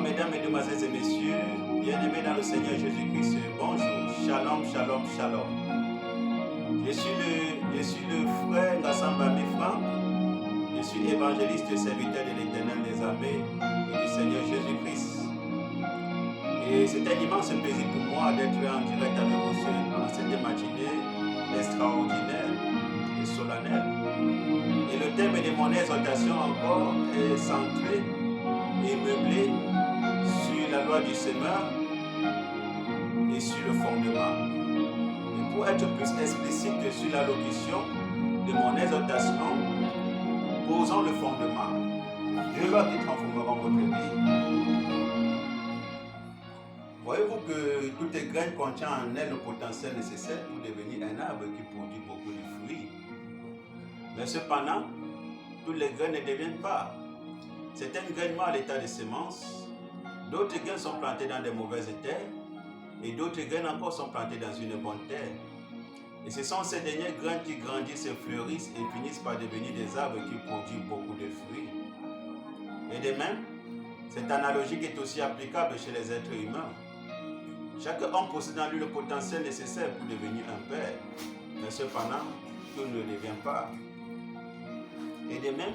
mesdames, mesdemoiselles et messieurs, bien-aimés dans le Seigneur Jésus-Christ, bonjour, shalom, shalom, shalom. Je suis le frère Ngassamba Franck, je suis évangéliste et serviteur de l'Éternel des armées et du Seigneur Jésus-Christ. Et c'est un immense plaisir pour moi d'être en direct avec vous dans cette matinée extraordinaire et solennelle. Et le thème de mon exhortation encore est centré et meublé sur la loi du semeur et sur le fondement. Et pour être plus explicite sur la locution de mon exhortation, posons le fondement. Dieu loi qui transformera votre vie. Voyez-vous que toute graine contient en elle le potentiel nécessaire pour devenir un arbre qui produit beaucoup de fruits. Mais cependant, toutes les graines ne deviennent pas. Certaines graines meurent à l'état de semence, d'autres graines sont plantées dans des mauvaises terres, et d'autres graines encore sont plantées dans une bonne terre. Et ce sont ces dernières graines qui grandissent et fleurissent et finissent par devenir des arbres qui produisent beaucoup de fruits. Et de même, cette analogie est aussi applicable chez les êtres humains. Chaque homme possède en lui le potentiel nécessaire pour devenir un père, mais cependant, tout ne le devient pas. Et de même,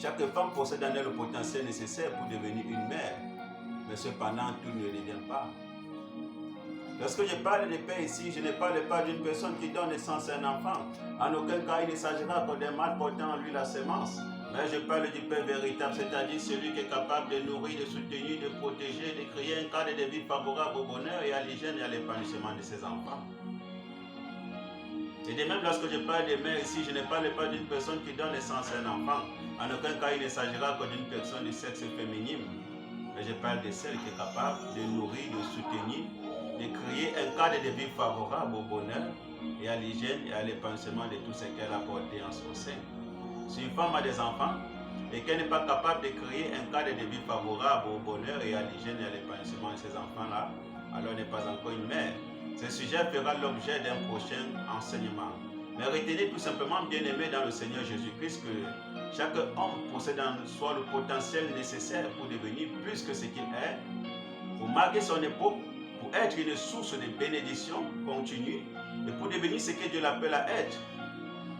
chaque femme possède en elle le potentiel nécessaire pour devenir une mère, mais cependant, tout ne le devient pas. Lorsque je parle de père ici, je ne parle pas d'une personne qui donne naissance à un enfant. En aucun cas, il ne s'agira que d'un mâle portant en lui la semence. Mais je parle du père véritable, c'est-à-dire celui qui est capable de nourrir, de soutenir, de protéger, de créer un cadre de vie favorable au bonheur et à l'hygiène et à l'épanouissement de ses enfants. Et de même, lorsque je parle de mère ici, je ne parle pas d'une personne qui donne naissance à un enfant. En aucun cas, il ne s'agira que d'une personne du sexe féminin. Mais je parle de celle qui est capable de nourrir, de soutenir, de créer un cadre de vie favorable au bonheur et à l'hygiène et à l'épanouissement de tout ce qu'elle a porté en son sein. Si une femme a des enfants et qu'elle n'est pas capable de créer un cadre de vie favorable au bonheur et à l'hygiène et à l'épanouissement de ces enfants-là, alors elle n'est pas encore une mère. Ce sujet fera l'objet d'un prochain enseignement. Mais retenez tout simplement, bien-aimés dans le Seigneur Jésus-Christ, que chaque homme possède en soi le potentiel nécessaire pour devenir plus que ce qu'il est, pour marquer son époque, pour être une source de bénédiction continue et pour devenir ce que Dieu l'appelle à être.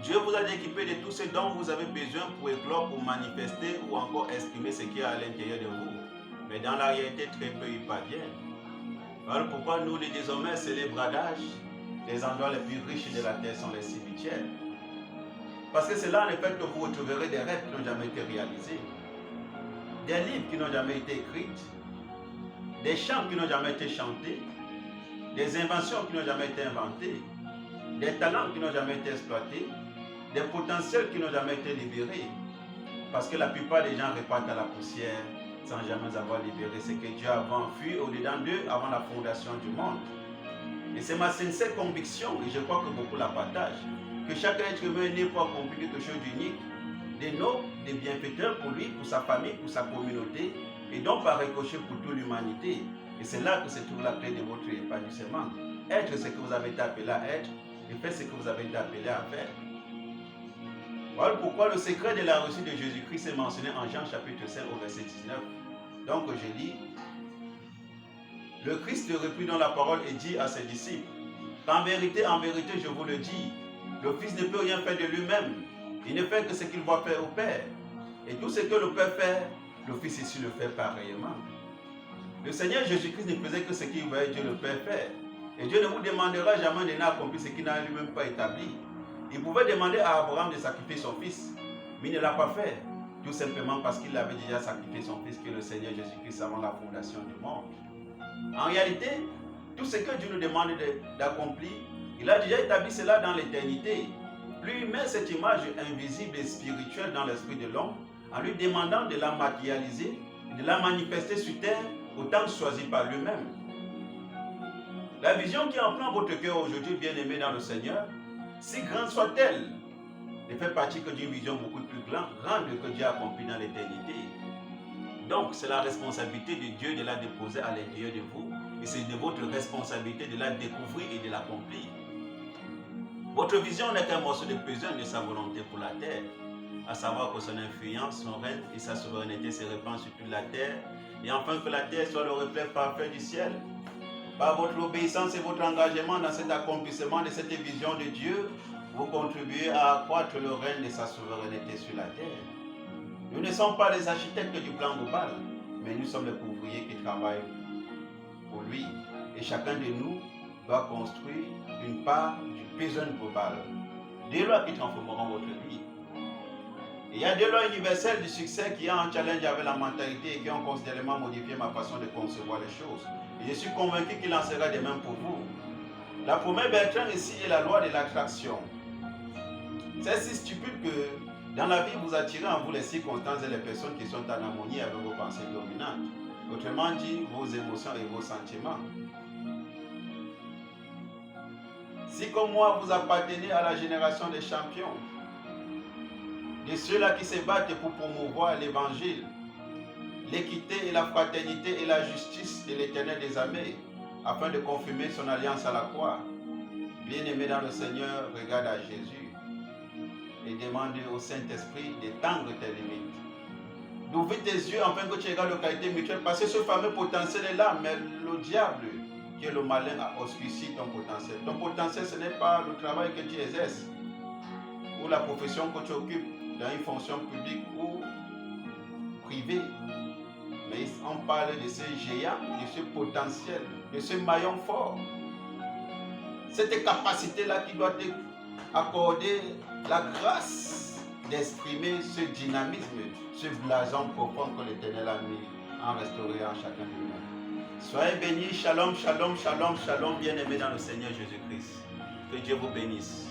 Dieu vous a équipé de tout ce dont vous avez besoin pour éclore, pour manifester ou encore exprimer ce qui est à l'intérieur de vous. Mais dans la réalité, très peu y parviennent. Voilà pourquoi nous, les désormais célèbres d'âge, les endroits les plus riches de la terre sont les cimetières. Parce que c'est là en effet que vous retrouverez des rêves qui n'ont jamais été réalisés, des livres qui n'ont jamais été écrits, des chants qui n'ont jamais été chantés, des inventions qui n'ont jamais été inventées, des talents qui n'ont jamais été exploités, des potentiels qui n'ont jamais été libérés. Parce que la plupart des gens repartent à la poussière sans jamais avoir libéré ce que Dieu avait enfui au-dedans d'eux avant la fondation du monde. Et c'est ma sincère conviction, et je crois que beaucoup la partagent, que chaque être humain est né pour accomplir quelque chose d'unique, des nobles, des bienfaiteurs pour lui, pour sa famille, pour sa communauté, et donc par ricochet pour toute l'humanité. Et c'est là que se trouve la clé de votre épanouissement. Être ce que vous avez été appelé à être, et faire ce que vous avez été appelé à faire. Voilà pourquoi le secret de la reçue de Jésus-Christ est mentionné en Jean chapitre 5 au verset 19. Donc je lis, le Christ reprit dans la parole et dit à ses disciples, en vérité, je vous le dis, le Fils ne peut rien faire de lui-même, il ne fait que ce qu'il voit faire au Père. Et tout ce que le Père fait, le Fils ici le fait pareillement. Le Seigneur Jésus-Christ ne faisait que ce qu'il voyait Dieu le Père faire. Et Dieu ne vous demandera jamais de accomplir ce qu'il n'a lui-même pas établi. Il pouvait demander à Abraham de sacrifier son fils, mais il ne l'a pas fait, tout simplement parce qu'il avait déjà sacrifié son fils, qui est le Seigneur Jésus-Christ, avant la fondation du monde. En réalité, tout ce que Dieu nous demande d'accomplir, il a déjà établi cela dans l'éternité. Lui met cette image invisible et spirituelle dans l'esprit de l'homme, en lui demandant de la matérialiser et de la manifester sur terre, autant choisi par lui-même. La vision qui emplit votre cœur aujourd'hui, bien-aimé dans le Seigneur, si grande soit-elle, ne fait partie que d'une vision beaucoup plus grande que Dieu a accomplie dans l'éternité. Donc, c'est la responsabilité de Dieu de la déposer à l'intérieur de vous, et c'est de votre responsabilité de la découvrir et de l'accomplir. Votre vision n'est qu'un morceau de pesant de sa volonté pour la terre, à savoir que son influence, son règne et sa souveraineté se répandent sur toute la terre et enfin que la terre soit le reflet parfait du ciel. Par votre obéissance et votre engagement dans cet accomplissement de cette vision de Dieu, vous contribuez à accroître le règne de sa souveraineté sur la terre. Nous ne sommes pas les architectes du plan global, mais nous sommes les ouvriers qui travaillent pour lui. Et chacun de nous doit construire une part du puzzle global. Des lois qui transformeront votre vie. Et il y a des lois universelles du succès qui ont un challenge avec la mentalité et qui ont considérablement modifié ma façon de concevoir les choses. Et je suis convaincu qu'il en sera de même pour vous. La première Bertrand ici est la loi de l'attraction. C'est si stupide que dans la vie, vous attirez en vous les circonstances et les personnes qui sont en harmonie avec vos pensées dominantes. Autrement dit, vos émotions et vos sentiments. Si comme moi, vous appartenez à la génération des champions, de ceux-là qui se battent pour promouvoir l'évangile, l'équité et la fraternité et la justice de l'Éternel des armées, afin de confirmer son alliance à la croix. Bien-aimé dans le Seigneur, regarde à Jésus et demande au Saint-Esprit d'étendre tes limites. D'ouvrir tes yeux afin que tu regardes la qualité mutuelle, parce que ce fameux potentiel est là, mais le diable, qui est le malin, a auspicié ton potentiel. Ton potentiel, ce n'est pas le travail que tu exerces, ou la profession que tu occupes dans une fonction publique ou privée. Mais on parle de ce géant, de ce potentiel, de ce maillon fort. Cette capacité-là qui doit t'accorder la grâce d'exprimer ce dynamisme, ce blason profond que l'Éternel a mis en restauré en chacun de nous. Soyez bénis, shalom, shalom, shalom, shalom, bien-aimés dans le Seigneur Jésus-Christ. Que Dieu vous bénisse.